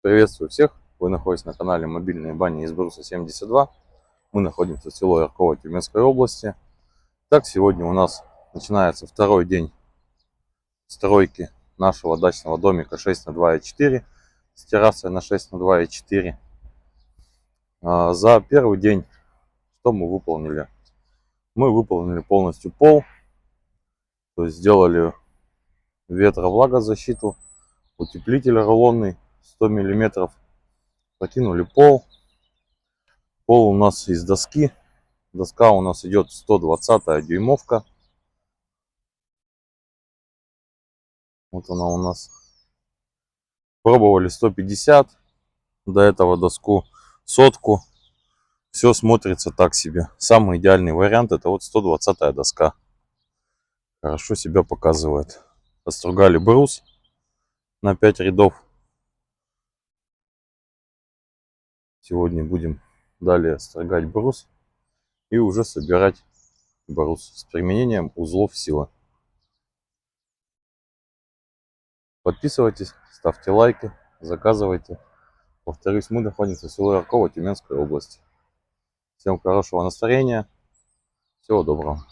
Приветствую всех! Вы находитесь на канале Мобильные бани из бруса 72. Мы находимся в село Ярково Тюменской области. Так, сегодня у нас начинается второй день стройки нашего дачного домика 6 на 2,4 с террасой на 6 на 2,4. За первый день что мы выполнили? Мы выполнили полностью пол, то есть сделали ветровлагозащиту, утеплитель рулонный 100 мм, покинули пол. Пол у нас из доски. Доска у нас идет 120 дюймовка. Вот она у нас. Пробовали 150. До этого доску 100. Все смотрится так себе. Самый идеальный вариант это вот 120 доска. Хорошо себя показывает. Остругали брус на 5 рядов. Сегодня будем далее строгать брус и уже собирать брус с применением узлов силы. Подписывайтесь, ставьте лайки, заказывайте. Повторюсь, мы находимся в село Ярково Тюменской области. Всем хорошего настроения, всего доброго.